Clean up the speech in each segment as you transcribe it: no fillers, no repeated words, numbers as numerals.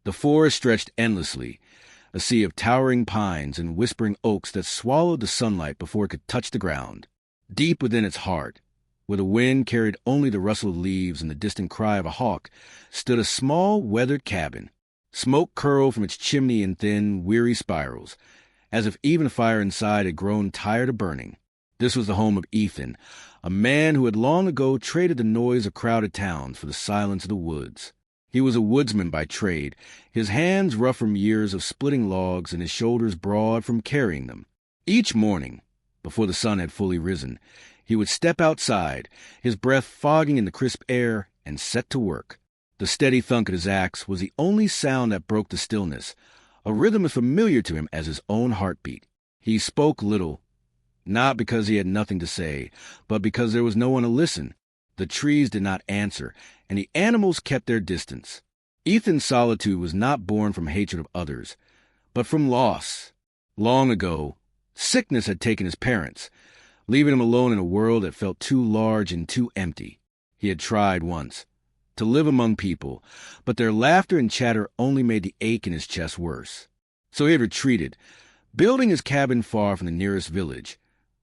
The forest stretched endlessly, a sea of towering pines and whispering oaks that swallowed the sunlight before it could touch the ground. Deep within its heart, where the wind carried only the rustle of leaves and the distant cry of a hawk, stood a small, weathered cabin. Smoke curled from its chimney in thin, weary spirals, as if even the fire inside had grown tired of burning. This was the home of Ethan, a man who had long ago traded the noise of crowded towns for the silence of the woods. He was a woodsman by trade, his hands rough from years of splitting logs and his shoulders broad from carrying them. Each morning, before the sun had fully risen, he would step outside, his breath fogging in the crisp air, and set to work. The steady thunk of his axe was the only sound that broke the stillness, a rhythm as familiar to him as his own heartbeat. He spoke little, not because he had nothing to say, but because there was no one to listen. The trees did not answer, and the animals kept their distance. Ethan's solitude was not born from hatred of others, but from loss. Long ago, sickness had taken his parents, leaving him alone in a world that felt too large and too empty. He had tried once to live among people, but their laughter and chatter only made the ache in his chest worse. So he had retreated, building his cabin far from the nearest village,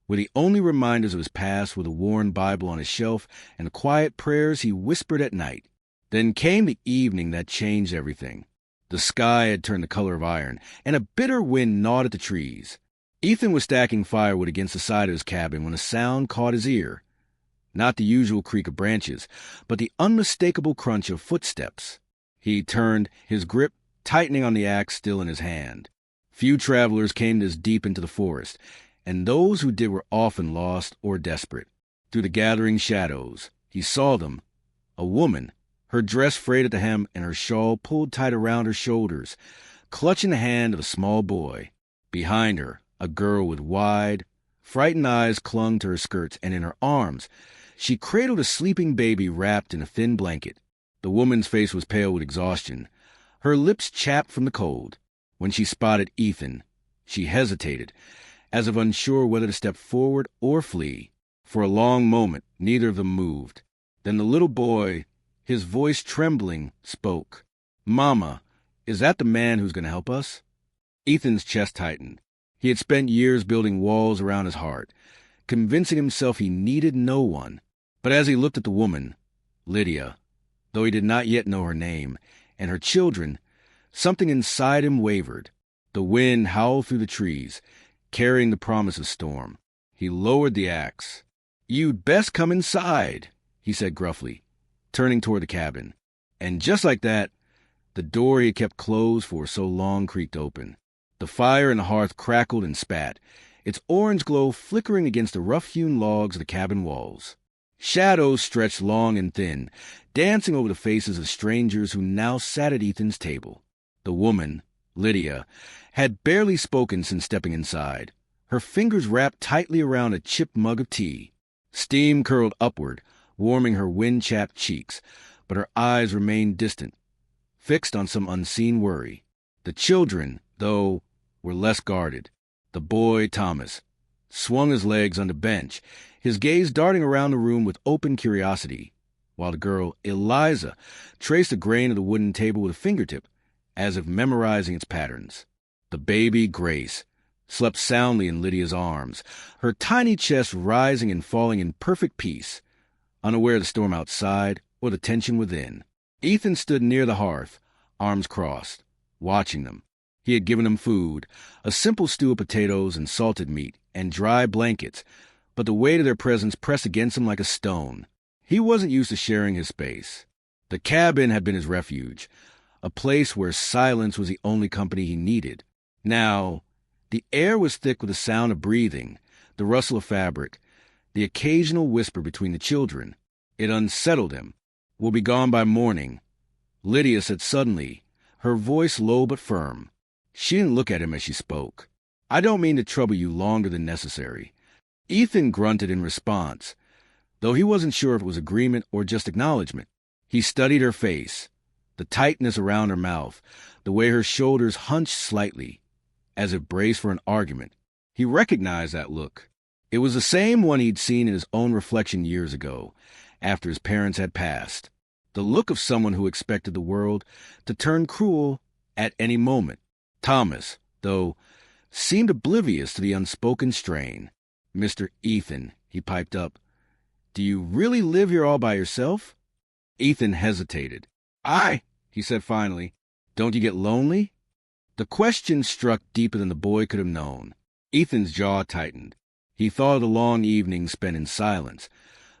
where the only reminders of his past were the worn Bible on his shelf and the quiet prayers he whispered at night. Then came the evening that changed everything. The sky had turned the color of iron, and a bitter wind gnawed at the trees. Ethan was stacking firewood against the side of his cabin when a sound caught his ear. Not the usual creak of branches, but the unmistakable crunch of footsteps. He turned, his grip tightening on the axe still in his hand. Few travelers came this deep into the forest, and those who did were often lost or desperate. Through the gathering shadows, he saw them. A woman, her dress frayed at the hem and her shawl pulled tight around her shoulders, clutching the hand of a small boy. Behind her, a girl with wide, frightened eyes clung to her skirts, and in her arms, she cradled a sleeping baby wrapped in a thin blanket. The woman's face was pale with exhaustion, her lips chapped from the cold. When she spotted Ethan, she hesitated, as if unsure whether to step forward or flee. For a long moment, neither of them moved. Then the little boy, his voice trembling, spoke. "Mama, is that the man who's going to help us?" Ethan's chest tightened. He had spent years building walls around his heart, convincing himself he needed no one. But as he looked at the woman, Lydia, though he did not yet know her name, and her children, something inside him wavered. The wind howled through the trees, carrying the promise of storm. He lowered the axe. "You'd best come inside," he said gruffly, turning toward the cabin. And just like that, the door he had kept closed for so long creaked open. The fire in the hearth crackled and spat, its orange glow flickering against the rough-hewn logs of the cabin walls. Shadows stretched long and thin, dancing over the faces of strangers who now sat at Ethan's table. The woman, Lydia, had barely spoken since stepping inside, her fingers wrapped tightly around a chipped mug of tea. Steam curled upward, warming her wind-chapped cheeks, but her eyes remained distant, fixed on some unseen worry. The children, though, were less guarded. The boy, Thomas, swung his legs on the bench, his gaze darting around the room with open curiosity, while the girl, Eliza, traced the grain of the wooden table with a fingertip, as if memorizing its patterns. The baby, Grace, slept soundly in Lydia's arms, her tiny chest rising and falling in perfect peace, unaware of the storm outside or the tension within. Ethan stood near the hearth, arms crossed, watching them. He had given them food, a simple stew of potatoes and salted meat, and dry blankets, but the weight of their presence pressed against him like a stone. He wasn't used to sharing his space. The cabin had been his refuge, a place where silence was the only company he needed. Now, the air was thick with the sound of breathing, the rustle of fabric, the occasional whisper between the children. It unsettled him. "We'll be gone by morning," Lydia said suddenly, her voice low but firm. She didn't look at him as she spoke. "I don't mean to trouble you longer than necessary." Ethan grunted in response, though he wasn't sure if it was agreement or just acknowledgement. He studied her face, the tightness around her mouth, the way her shoulders hunched slightly, as if braced for an argument. He recognized that look. It was the same one he'd seen in his own reflection years ago, after his parents had passed. The look of someone who expected the world to turn cruel at any moment. Thomas, though, seemed oblivious to the unspoken strain. "Mr. Ethan," he piped up, "do you really live here all by yourself?" Ethan hesitated. "Aye," he said finally. "Don't you get lonely?" The question struck deeper than the boy could have known. Ethan's jaw tightened. He thought of the long evenings spent in silence,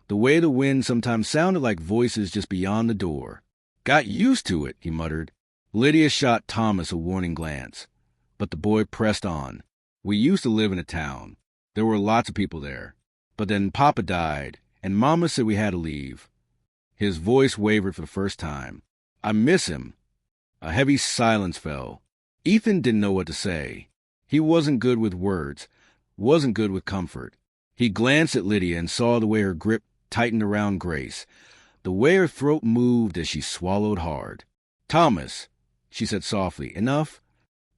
the way the wind sometimes sounded like voices just beyond the door. "Got used to it," he muttered. Lydia shot Thomas a warning glance, but the boy pressed on. "We used to live in a town. There were lots of people there. But then Papa died, and Mama said we had to leave." His voice wavered for the first time. "I miss him." A heavy silence fell. Ethan didn't know what to say. He wasn't good with words, wasn't good with comfort. He glanced at Lydia and saw the way her grip tightened around Grace, the way her throat moved as she swallowed hard. "Thomas," she said softly, "enough?"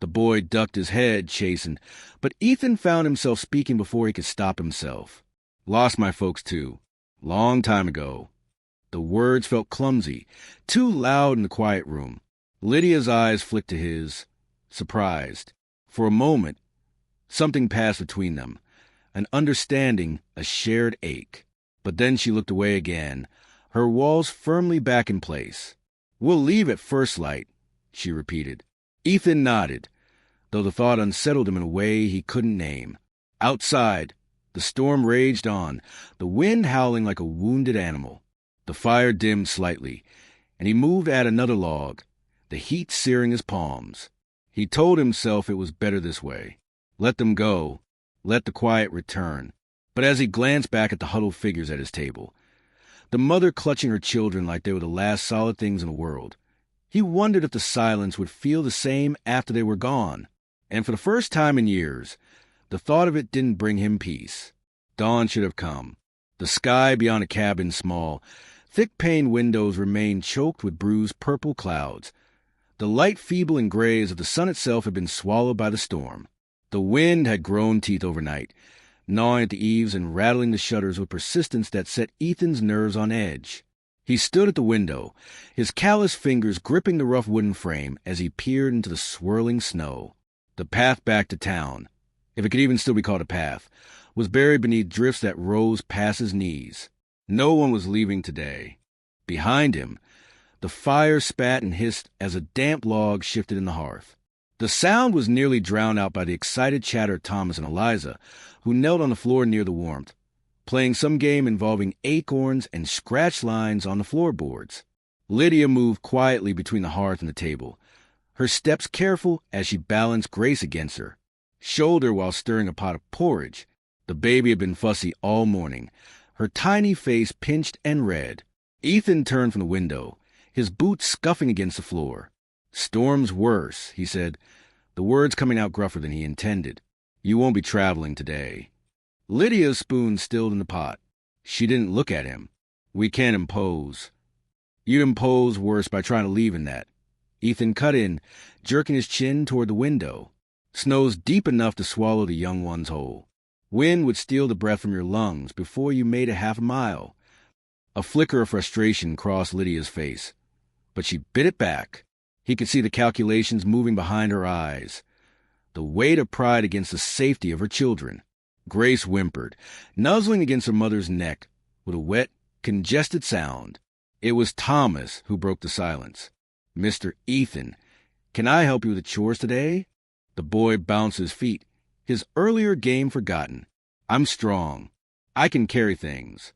The boy ducked his head, chastened, but Ethan found himself speaking before he could stop himself. "Lost my folks, too. Long time ago." The words felt clumsy, too loud in the quiet room. Lydia's eyes flicked to his, surprised. For a moment, something passed between them, an understanding, a shared ache. But then she looked away again, her walls firmly back in place. "We'll leave at first light," she repeated. Ethan nodded, though the thought unsettled him in a way he couldn't name. Outside, the storm raged on, the wind howling like a wounded animal. The fire dimmed slightly, and he moved at another log, the heat searing his palms. He told himself it was better this way. Let them go. Let the quiet return. But as he glanced back at the huddled figures at his table, the mother clutching her children like they were the last solid things in the world, he wondered if the silence would feel the same after they were gone. And for the first time in years, the thought of it didn't bring him peace. Dawn should have come. The sky beyond the cabin small, thick-paned windows remained choked with bruised purple clouds. The light feeble and gray as if the sun itself had been swallowed by the storm. The wind had grown teeth overnight, gnawing at the eaves and rattling the shutters with persistence that set Ethan's nerves on edge. He stood at the window, his callous fingers gripping the rough wooden frame as he peered into the swirling snow. The path back to town, if it could even still be called a path, was buried beneath drifts that rose past his knees. No one was leaving today. Behind him, the fire spat and hissed as a damp log shifted in the hearth. The sound was nearly drowned out by the excited chatter of Thomas and Eliza, who knelt on the floor near the warmth, playing some game involving acorns and scratch lines on the floorboards. Lydia moved quietly between the hearth and the table, her steps careful as she balanced Grace against her, shoulder while stirring a pot of porridge. The baby had been fussy all morning, her tiny face pinched and red. Ethan turned from the window, his boots scuffing against the floor. "Storm's worse," he said, the words coming out gruffer than he intended. "You won't be traveling today." Lydia's spoon stilled in the pot. She didn't look at him. "We can't impose." "You'd impose worse by trying to leave in that." Ethan cut in, jerking his chin toward the window. "Snow's deep enough to swallow the young ones whole. Wind would steal the breath from your lungs before you made it half a mile." A flicker of frustration crossed Lydia's face, but she bit it back. He could see the calculations moving behind her eyes, the weight of pride against the safety of her children. Grace whimpered, nuzzling against her mother's neck with a wet, congested sound. It was Thomas who broke the silence. "Mr. Ethan, can I help you with the chores today?" The boy bounced his feet, his earlier game forgotten. "I'm strong. I can carry things."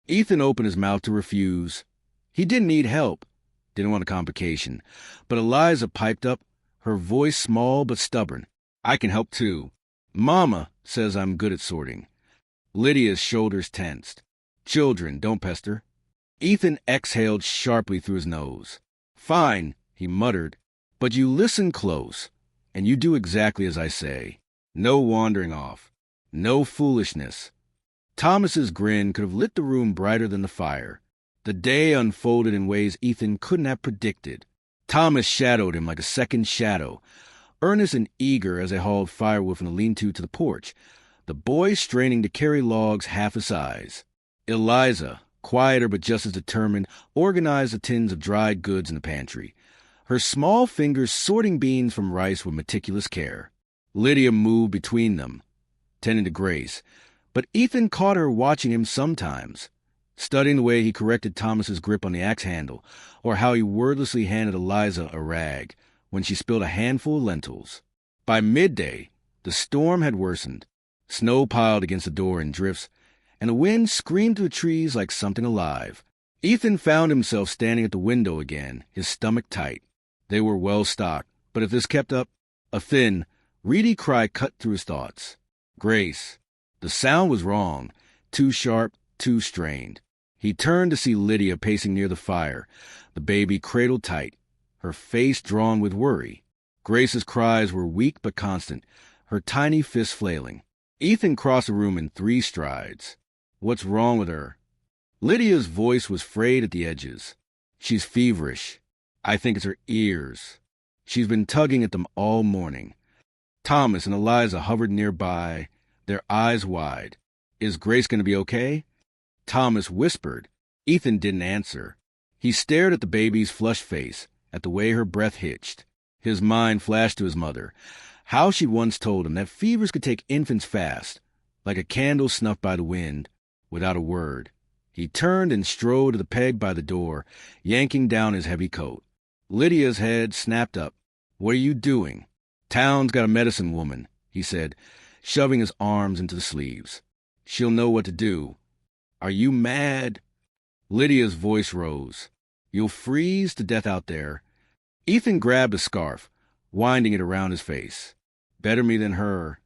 Ethan opened his mouth to refuse. He didn't need help, didn't want a complication, but Eliza piped up, her voice small but stubborn. "I can help too. Mama says I'm good at sorting." Lydia's shoulders tensed. "Children, don't pester." Ethan exhaled sharply through his nose. "Fine," he muttered, "but you listen close, and you do exactly as I say. No wandering off. No foolishness." Thomas's grin could have lit the room brighter than the fire. The day unfolded in ways Ethan couldn't have predicted. Thomas shadowed him like a second shadow, earnest and eager as they hauled firewood from the lean-to to the porch, the boy straining to carry logs half his size. Eliza, quieter but just as determined, organized the tins of dried goods in the pantry, her small fingers sorting beans from rice with meticulous care. Lydia moved between them, tending to Grace, but Ethan caught her watching him sometimes, studying the way he corrected Thomas's grip on the axe handle, or how he wordlessly handed Eliza a rag when she spilled a handful of lentils. By midday, the storm had worsened. Snow piled against the door in drifts, and the wind screamed through the trees like something alive. Ethan found himself standing at the window again, his stomach tight. They were well stocked, but if this kept up, a thin, reedy cry cut through his thoughts. Grace. The sound was wrong, too sharp, too strained. He turned to see Lydia pacing near the fire, the baby cradled tight, her face drawn with worry. Grace's cries were weak but constant, her tiny fists flailing. Ethan crossed the room in 3 strides. What's wrong with her? Lydia's voice was frayed at the edges. She's feverish. I think it's her ears. She's been tugging at them all morning. Thomas and Eliza hovered nearby, their eyes wide. Is Grace going to be okay? Thomas whispered. Ethan didn't answer. He stared at the baby's flushed face, at the way her breath hitched. His mind flashed to his mother, how she'd once told him that fevers could take infants fast, like a candle snuffed by the wind, without a word. He turned and strode to the peg by the door, yanking down his heavy coat. Lydia's head snapped up. What are you doing? Town's got a medicine woman, he said, shoving his arms into the sleeves. She'll know what to do. Are you mad? Lydia's voice rose. You'll freeze to death out there. Ethan grabbed a scarf, winding it around his face. Better me than her.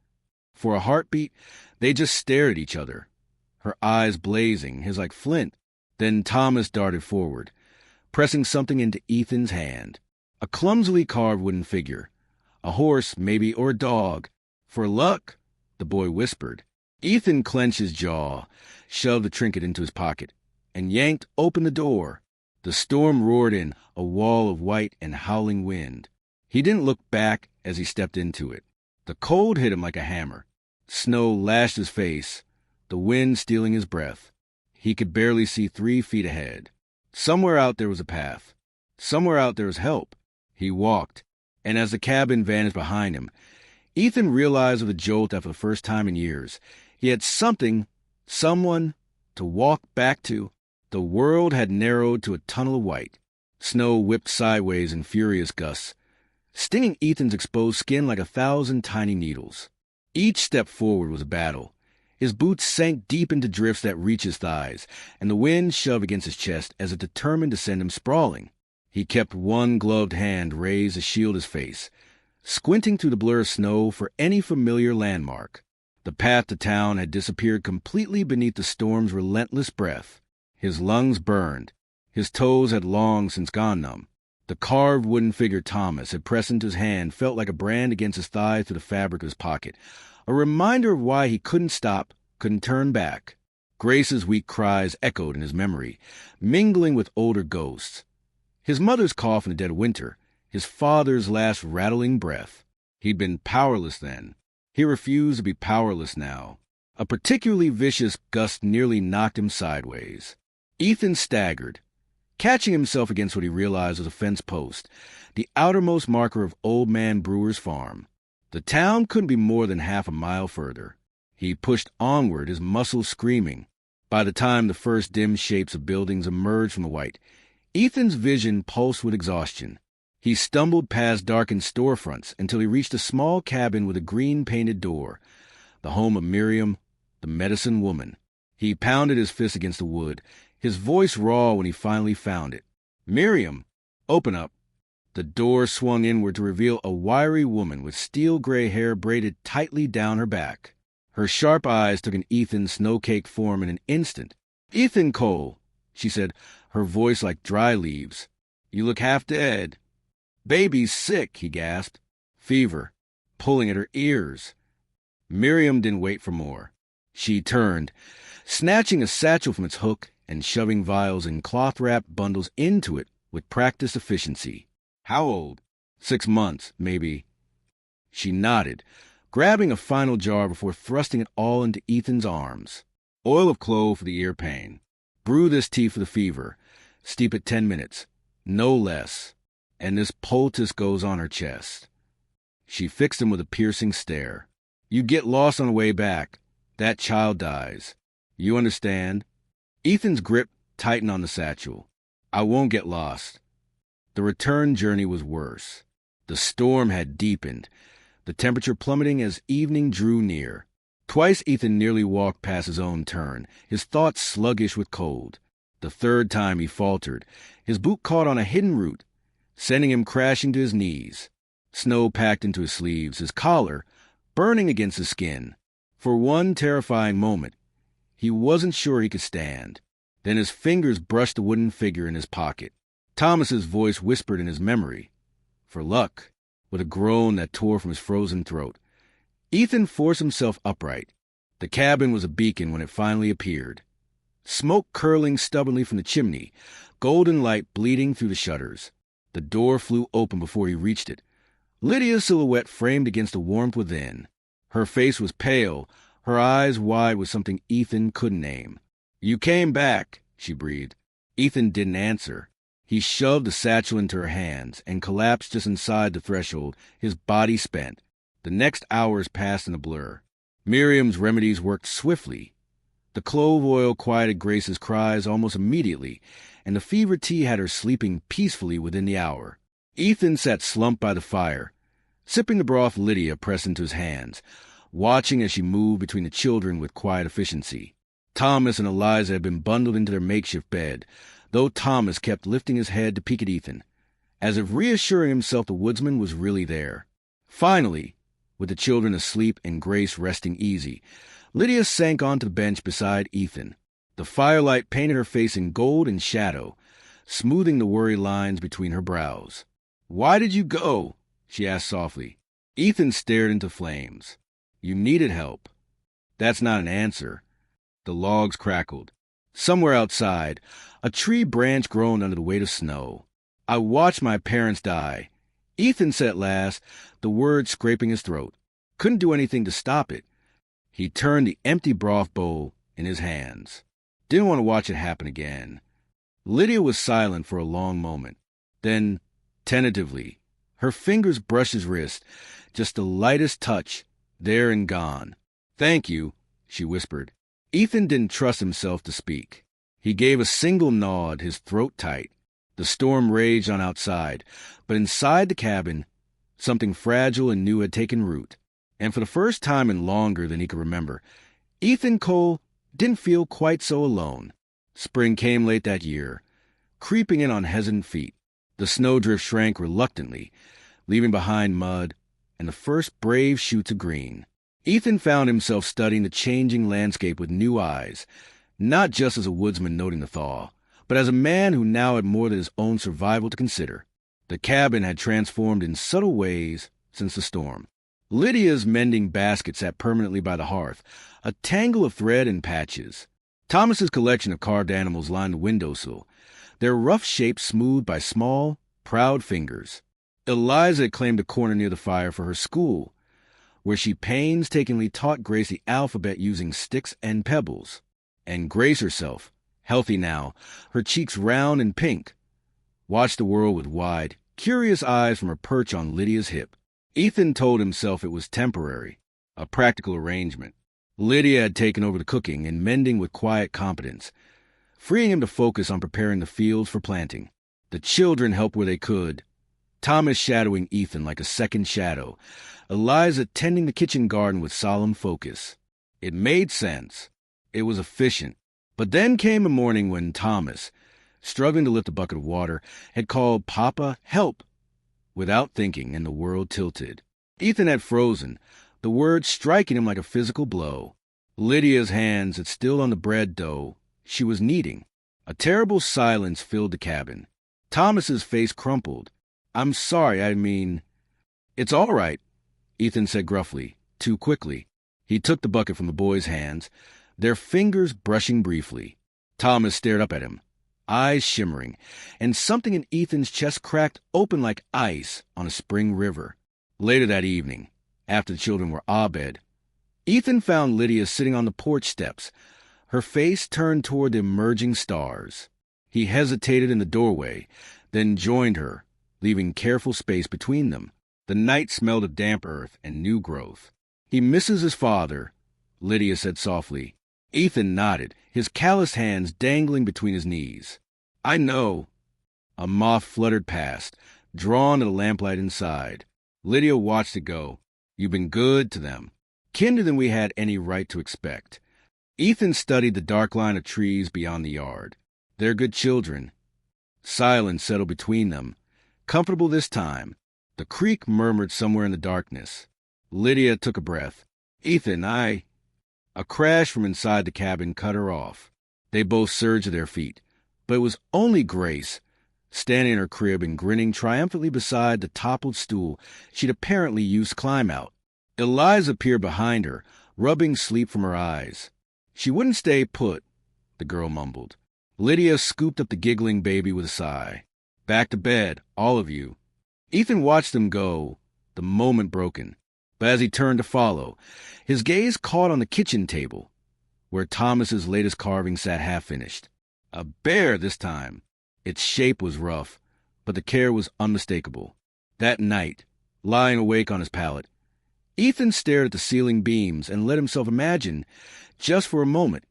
For a heartbeat, they just stared at each other, her eyes blazing, his like flint. Then Thomas darted forward, pressing something into Ethan's hand. A clumsily carved wooden figure. A horse, maybe, or a dog. For luck, the boy whispered. Ethan clenched his jaw, shoved the trinket into his pocket, and yanked open the door. The storm roared in, a wall of white and howling wind. He didn't look back as he stepped into it. The cold hit him like a hammer. Snow lashed his face, the wind stealing his breath. He could barely see 3 feet ahead. Somewhere out there was a path. Somewhere out there was help. He walked, and as the cabin vanished behind him, Ethan realized with a jolt that for the first time in years, he had something, someone, to walk back to. The world had narrowed to a tunnel of white. Snow whipped sideways in furious gusts, stinging Ethan's exposed skin like 1,000 tiny needles. Each step forward was a battle. His boots sank deep into drifts that reached his thighs, and the wind shoved against his chest as it determined to send him sprawling. He kept one gloved hand raised to shield his face, squinting through the blur of snow for any familiar landmark. The path to town had disappeared completely beneath the storm's relentless breath. His lungs burned. His toes had long since gone numb. The carved wooden figure Thomas had pressed into his hand felt like a brand against his thigh through the fabric of his pocket, a reminder of why he couldn't stop, couldn't turn back. Grace's weak cries echoed in his memory, mingling with older ghosts. His mother's cough in the dead of winter, his father's last rattling breath. He'd been powerless then. He refused to be powerless now. A particularly vicious gust nearly knocked him sideways. Ethan staggered, catching himself against what he realized was a fence post, the outermost marker of Old Man Brewer's farm. The town couldn't be more than half a mile further. He pushed onward, his muscles screaming. By the time the first dim shapes of buildings emerged from the white, Ethan's vision pulsed with exhaustion. He stumbled past darkened storefronts until he reached a small cabin with a green-painted door, the home of Miriam, the medicine woman. He pounded his fist against the wood, his voice raw when he finally found it. Miriam, open up. The door swung inward to reveal a wiry woman with steel-gray hair braided tightly down her back. Her sharp eyes took in Ethan's snow-caked form in an instant. Ethan Cole, she said, her voice like dry leaves. You look half dead. Baby's sick, he gasped. Fever, pulling at her ears. Miriam didn't wait for more. She turned, snatching a satchel from its hook and shoving vials and cloth-wrapped bundles into it with practiced efficiency. How old? 6 months, maybe. She nodded, grabbing a final jar before thrusting it all into Ethan's arms. Oil of clove for the ear pain. Brew this tea for the fever. Steep it 10 minutes. No less. and this poultice goes on her chest. She fixed him with a piercing stare. You get lost on the way back. That child dies. You understand? Ethan's grip tightened on the satchel. I won't get lost. The return journey was worse. The storm had deepened, the temperature plummeting as evening drew near. Twice Ethan nearly walked past his own turn, his thoughts sluggish with cold. The third time he faltered. His boot caught on a hidden root, sending him crashing to his knees. Snow packed into his sleeves, his collar burning against his skin. For one terrifying moment, he wasn't sure he could stand. Then his fingers brushed the wooden figure in his pocket. Thomas's voice whispered in his memory, "For luck," with a groan that tore from his frozen throat. Ethan forced himself upright. The cabin was a beacon when it finally appeared. Smoke curling stubbornly from the chimney, golden light bleeding through the shutters. The door flew open before he reached it. Lydia's silhouette framed against the warmth within. Her face was pale, her eyes wide with something Ethan couldn't name. "You came back," she breathed. Ethan didn't answer. He shoved the satchel into her hands and collapsed just inside the threshold, his body spent. The next hours passed in a blur. Miriam's remedies worked swiftly. The clove oil quieted Grace's cries almost immediately, and the fever tea had her sleeping peacefully within the hour. Ethan sat slumped by the fire, sipping the broth Lydia pressed into his hands, watching as she moved between the children with quiet efficiency. Thomas and Eliza had been bundled into their makeshift bed, though Thomas kept lifting his head to peek at Ethan, as if reassuring himself the woodsman was really there. Finally, with the children asleep and Grace resting easy, Lydia sank onto the bench beside Ethan. The firelight painted her face in gold and shadow, smoothing the worry lines between her brows. "Why did you go?" she asked softly. Ethan stared into flames. "You needed help." "That's not an answer." The logs crackled. Somewhere outside, a tree branch groaned under the weight of snow. "I watched my parents die," Ethan said at last, the words scraping his throat. Couldn't do anything to stop it. He turned the empty broth bowl in his hands. Didn't want to watch it happen again. Lydia was silent for a long moment. Then, tentatively, her fingers brushed his wrist, just the lightest touch, there and gone. "Thank you," she whispered. Ethan didn't trust himself to speak. He gave a single nod, his throat tight. The storm raged on outside, but inside the cabin, something fragile and new had taken root. And for the first time in longer than he could remember, Ethan Cole didn't feel quite so alone. Spring came late that year, creeping in on hesitant feet. The snowdrift shrank reluctantly, leaving behind mud and the first brave shoots of green. Ethan found himself studying the changing landscape with new eyes, not just as a woodsman noting the thaw, but as a man who now had more than his own survival to consider. The cabin had transformed in subtle ways since the storm. Lydia's mending basket sat permanently by the hearth, a tangle of thread and patches. Thomas's collection of carved animals lined the windowsill, their rough shapes smoothed by small, proud fingers. Eliza had claimed a corner near the fire for her school, where she painstakingly taught Grace the alphabet using sticks and pebbles. And Grace herself, healthy now, her cheeks round and pink, watched the world with wide, curious eyes from her perch on Lydia's hip. Ethan told himself it was temporary, a practical arrangement. Lydia had taken over the cooking and mending with quiet competence, freeing him to focus on preparing the fields for planting. The children helped where they could, Thomas shadowing Ethan like a second shadow, Eliza tending the kitchen garden with solemn focus. It made sense. It was efficient. But then came a morning when Thomas, struggling to lift a bucket of water, had called "Papa, help!" without thinking, and the world tilted. Ethan had frozen, the words striking him like a physical blow. Lydia's hands had still on the bread dough she was kneading. A terrible silence filled the cabin. Thomas's face crumpled. "I'm sorry, It's all right," Ethan said gruffly, too quickly. He took the bucket from the boy's hands, their fingers brushing briefly. Thomas stared up at him, eyes shimmering, and something in Ethan's chest cracked open like ice on a spring river. Later that evening, after the children were abed, Ethan found Lydia sitting on the porch steps, her face turned toward the emerging stars. He hesitated in the doorway, then joined her, leaving careful space between them. The night smelled of damp earth and new growth. "He misses his father," Lydia said softly. Ethan nodded, his calloused hands dangling between his knees. "I know." A moth fluttered past, drawn to the lamplight inside. Lydia watched it go. "You've been good to them. Kinder than we had any right to expect." Ethan studied the dark line of trees beyond the yard. "They're good children." Silence settled between them, comfortable this time. The creek murmured somewhere in the darkness. Lydia took a breath. "Ethan, A crash from inside the cabin cut her off. They both surged to their feet. But it was only Grace, standing in her crib and grinning triumphantly beside the toppled stool she'd apparently used to climb out. Eliza peered behind her, rubbing sleep from her eyes. "She wouldn't stay put," the girl mumbled. Lydia scooped up the giggling baby with a sigh. "Back to bed, all of you." Ethan watched them go, the moment broken. But as he turned to follow, his gaze caught on the kitchen table, where Thomas's latest carving sat half-finished. A bear this time. Its shape was rough, but the care was unmistakable. That night, lying awake on his pallet, Ethan stared at the ceiling beams and let himself imagine, just for a moment,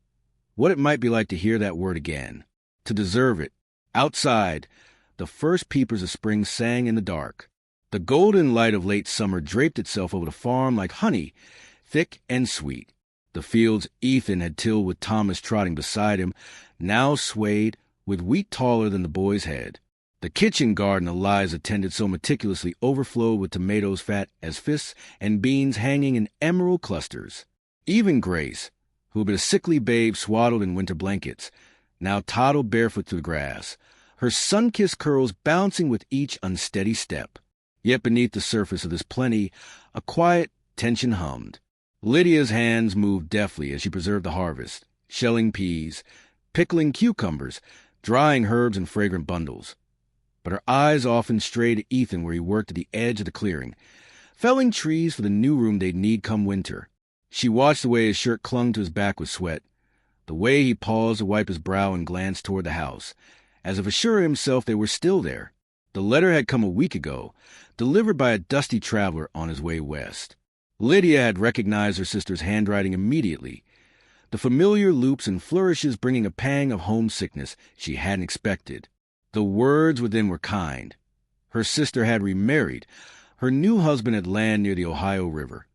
what it might be like to hear that word again, to deserve it. Outside, the first peepers of spring sang in the dark. The golden light of late summer draped itself over the farm like honey, thick and sweet. The fields Ethan had tilled with Thomas trotting beside him now swayed with wheat taller than the boy's head. The kitchen garden Eliza tended so meticulously overflowed with tomatoes fat as fists and beans hanging in emerald clusters. Even Grace, who had been a sickly babe swaddled in winter blankets, now toddled barefoot through the grass, her sun-kissed curls bouncing with each unsteady step. Yet beneath the surface of this plenty, a quiet tension hummed. Lydia's hands moved deftly as she preserved the harvest, shelling peas, pickling cucumbers, drying herbs in fragrant bundles. But her eyes often strayed to Ethan where he worked at the edge of the clearing, felling trees for the new room they'd need come winter. She watched the way his shirt clung to his back with sweat, the way he paused to wipe his brow and glance toward the house, as if assuring himself they were still there. The letter had come a week ago, delivered by a dusty traveler on his way west. Lydia had recognized her sister's handwriting immediately, the familiar loops and flourishes bringing a pang of homesickness she hadn't expected. The words within were kind. Her sister had remarried. Her new husband had land near the Ohio River.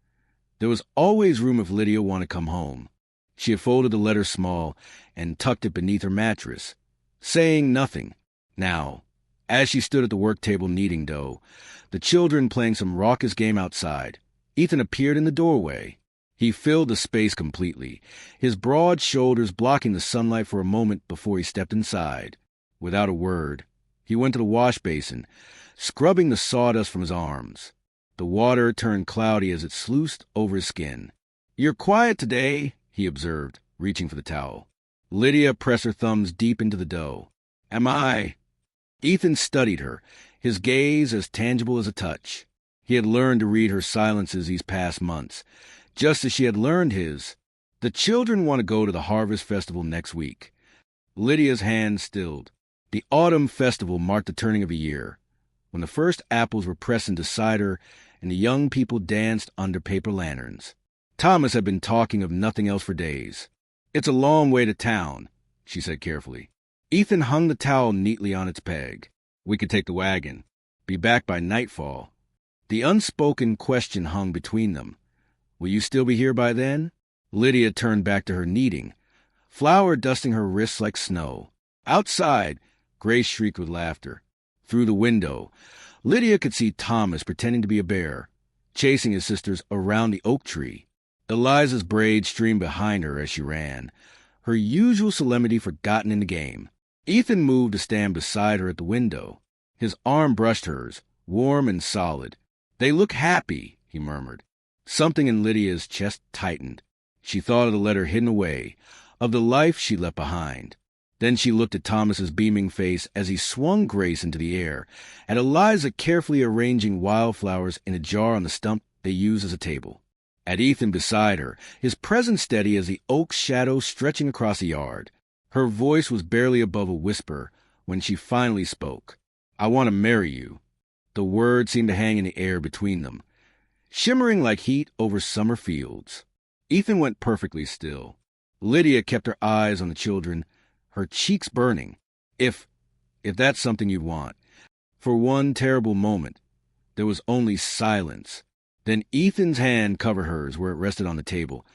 There was always room if Lydia wanted to come home. She had folded the letter small and tucked it beneath her mattress, saying nothing. Now, as she stood at the work table kneading dough, the children playing some raucous game outside, Ethan appeared in the doorway. He filled the space completely, his broad shoulders blocking the sunlight for a moment before he stepped inside. Without a word, he went to the wash basin, scrubbing the sawdust from his arms. The water turned cloudy as it sluiced over his skin. "You're quiet today," he observed, reaching for the towel. Lydia pressed her thumbs deep into the dough. "Am I?" Ethan studied her, his gaze as tangible as a touch. He had learned to read her silences these past months, just as she had learned his. "The children want to go to the Harvest Festival next week." Lydia's hand stilled. The autumn festival marked the turning of a year, when the first apples were pressed into cider and the young people danced under paper lanterns. Thomas had been talking of nothing else for days. "It's a long way to town," she said carefully. Ethan hung the towel neatly on its peg. "We could take the wagon. Be back by nightfall." The unspoken question hung between them. "Will you still be here by then?" Lydia turned back to her kneading, flour dusting her wrists like snow. Outside, Grace shrieked with laughter. Through the window, Lydia could see Thomas pretending to be a bear, chasing his sisters around the oak tree. Eliza's braids streamed behind her as she ran, her usual solemnity forgotten in the game. Ethan moved to stand beside her at the window. His arm brushed hers, warm and solid. "They look happy," he murmured. Something in Lydia's chest tightened. She thought of the letter hidden away, of the life she left behind. Then she looked at Thomas's beaming face as he swung Grace into the air, at Eliza carefully arranging wildflowers in a jar on the stump they used as a table, at Ethan beside her, his presence steady as the oak shadow stretching across the yard. Her voice was barely above a whisper when she finally spoke. "I want to marry you." The words seemed to hang in the air between them, shimmering like heat over summer fields. Ethan went perfectly still. Lydia kept her eyes on the children, her cheeks burning. If that's something you'd want. For one terrible moment, there was only silence. Then Ethan's hand covered hers where it rested on the table,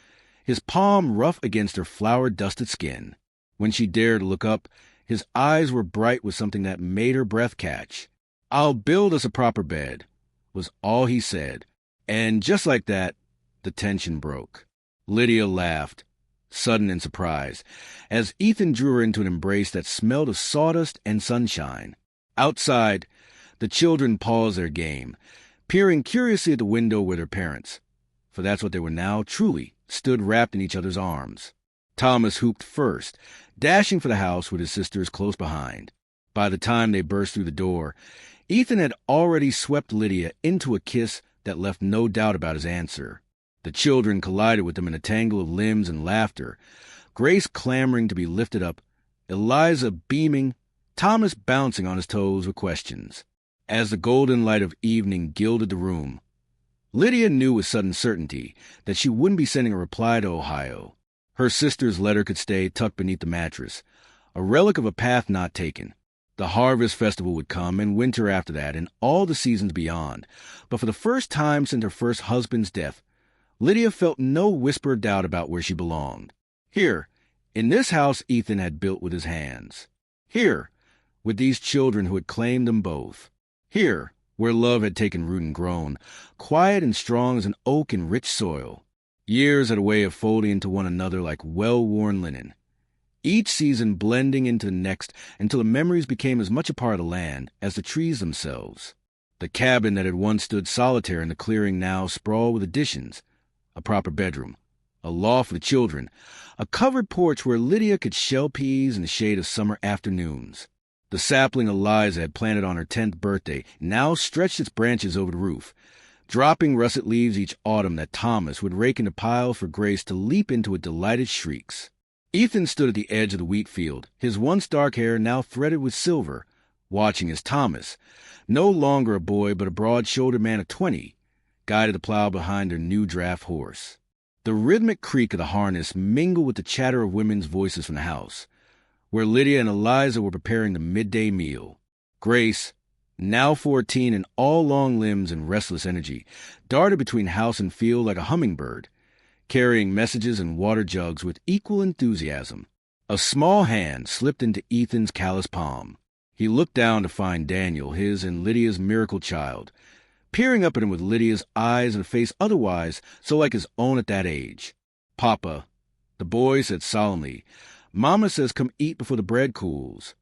his palm rough against her flour-dusted skin. When she dared to look up, his eyes were bright with something that made her breath catch. "I'll build us a proper bed," was all he said. And just like that, the tension broke. Lydia laughed, sudden and surprised, as Ethan drew her into an embrace that smelled of sawdust and sunshine. Outside, the children paused their game, peering curiously at the window with their parents, for that's what they were now, truly, stood wrapped in each other's arms. Thomas hooped first, dashing for the house with his sisters close behind. By the time they burst through the door, Ethan had already swept Lydia into a kiss that left no doubt about his answer. The children collided with them in a tangle of limbs and laughter, Grace clamoring to be lifted up, Eliza beaming, Thomas bouncing on his toes with questions. As the golden light of evening gilded the room, Lydia knew with sudden certainty that she wouldn't be sending a reply to Ohio. Her sister's letter could stay tucked beneath the mattress, a relic of a path not taken. The harvest festival would come, and winter after that, and all the seasons beyond. But for the first time since her first husband's death, Lydia felt no whisper of doubt about where she belonged. Here, in this house Ethan had built with his hands. Here, with these children who had claimed them both. Here, where love had taken root and grown, quiet and strong as an oak in rich soil. Years had a way of folding into one another like well-worn linen, each season blending into the next until the memories became as much a part of the land as the trees themselves. The cabin that had once stood solitary in the clearing now sprawled with additions, a proper bedroom, a loft for the children, a covered porch where Lydia could shell peas in the shade of summer afternoons. The sapling Eliza had planted on her 10th birthday now stretched its branches over the roof, dropping russet leaves each autumn that Thomas would rake into piles for Grace to leap into with delighted shrieks. Ethan stood at the edge of the wheat field, his once dark hair now threaded with silver, watching as Thomas, no longer a boy but a broad-shouldered man of 20, guided the plow behind their new draft horse. The rhythmic creak of the harness mingled with the chatter of women's voices from the house, where Lydia and Eliza were preparing the midday meal. Grace, now 14 and all long limbs and restless energy, darted between house and field like a hummingbird, carrying messages and water jugs with equal enthusiasm. A small hand slipped into Ethan's calloused palm. He looked down to find Daniel, his and Lydia's miracle child, peering up at him with Lydia's eyes and a face otherwise so like his own at that age. "Papa," the boy said solemnly, "Mama says come eat before the bread cools."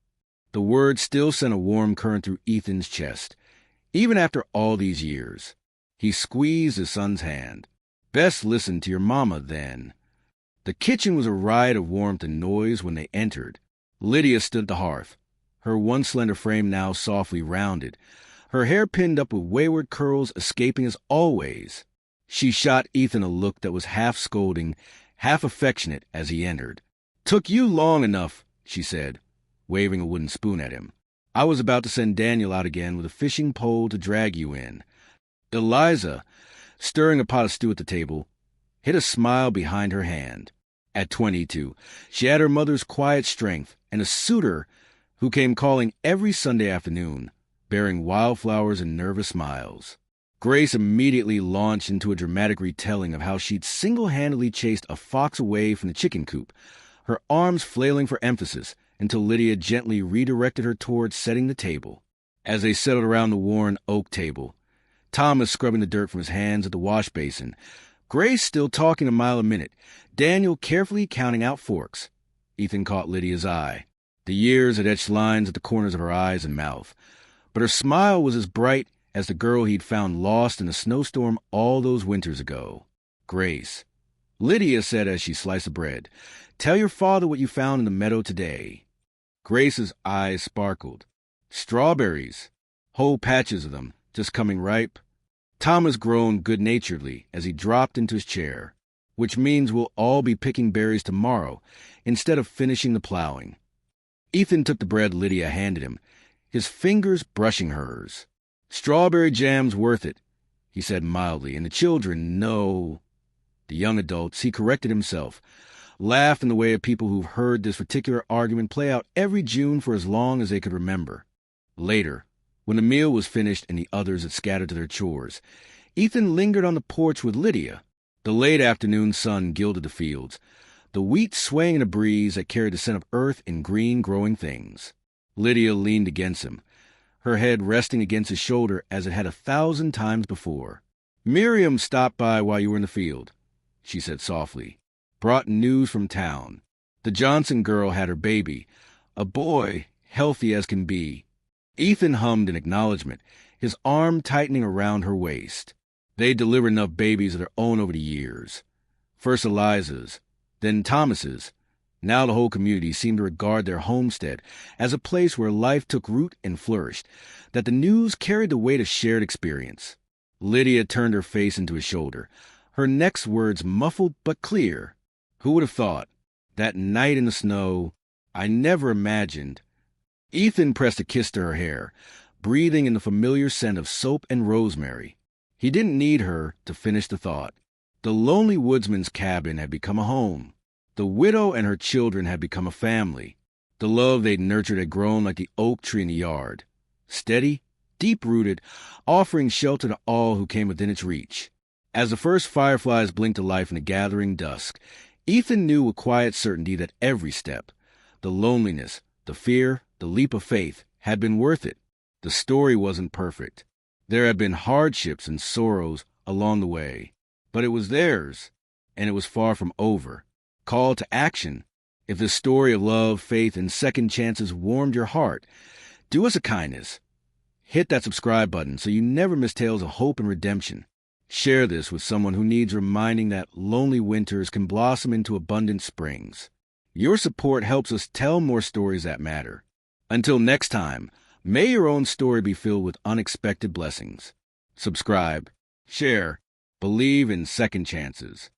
The word still sent a warm current through Ethan's chest, even after all these years. He squeezed his son's hand. "Best listen to your mama, then." The kitchen was a riot of warmth and noise when they entered. Lydia stood at the hearth, her one slender frame now softly rounded, her hair pinned up with wayward curls escaping as always. She shot Ethan a look that was half scolding, half affectionate as he entered. "Took you long enough," she said, waving a wooden spoon at him. "I was about to send Daniel out again with a fishing pole to drag you in." Eliza, stirring a pot of stew at the table, hid a smile behind her hand. At 22, she had her mother's quiet strength and a suitor who came calling every Sunday afternoon, bearing wildflowers and nervous smiles. Grace immediately launched into a dramatic retelling of how she'd single-handedly chased a fox away from the chicken coop, her arms flailing for emphasis until Lydia gently redirected her towards setting the table. As they settled around the worn oak table, Thomas scrubbing the dirt from his hands at the wash basin, Grace still talking a mile a minute, Daniel carefully counting out forks. Ethan caught Lydia's eye. The years had etched lines at the corners of her eyes and mouth, but her smile was as bright as the girl he'd found lost in a snowstorm all those winters ago. "Grace," Lydia said as she sliced the bread, "tell your father what you found in the meadow today." Grace's eyes sparkled. "Strawberries. Whole patches of them, just coming ripe." Thomas groaned good-naturedly as he dropped into his chair. "Which means we'll all be picking berries tomorrow instead of finishing the plowing." Ethan took the bread Lydia handed him, his fingers brushing hers. "Strawberry jam's worth it," he said mildly, and the children, no. The young adults, he corrected himself, laughed in the way of people who've heard this particular argument play out every June for as long as they could remember. Later, when the meal was finished and the others had scattered to their chores, Ethan lingered on the porch with Lydia. The late afternoon sun gilded the fields, the wheat swaying in a breeze that carried the scent of earth and green growing things. Lydia leaned against him, her head resting against his shoulder as it had 1,000 times before. "Miriam stopped by while you were in the field," she said softly. "Brought news from town. The Johnson girl had her baby, a boy, healthy as can be." Ethan hummed in acknowledgement, his arm tightening around her waist. They delivered enough babies of their own over the years. First Eliza's, then Thomas's. Now the whole community seemed to regard their homestead as a place where life took root and flourished, that the news carried the weight of shared experience. Lydia turned her face into his shoulder, her next words muffled but clear. "Who would have thought? That night in the snow, I never imagined." Ethan pressed a kiss to her hair, breathing in the familiar scent of soap and rosemary. He didn't need her to finish the thought. The lonely woodsman's cabin had become a home. The widow and her children had become a family. The love they'd nurtured had grown like the oak tree in the yard, steady, deep-rooted, offering shelter to all who came within its reach. As the first fireflies blinked to life in the gathering dusk, Ethan knew with quiet certainty that every step, the loneliness, the fear, the leap of faith, had been worth it. The story wasn't perfect. There had been hardships and sorrows along the way, but it was theirs, and it was far from over. Call to action. If this story of love, faith, and second chances warmed your heart, do us a kindness. Hit that subscribe button so you never miss tales of hope and redemption. Share this with someone who needs reminding that lonely winters can blossom into abundant springs. Your support helps us tell more stories that matter. Until next time, may your own story be filled with unexpected blessings. Subscribe, share, believe in second chances.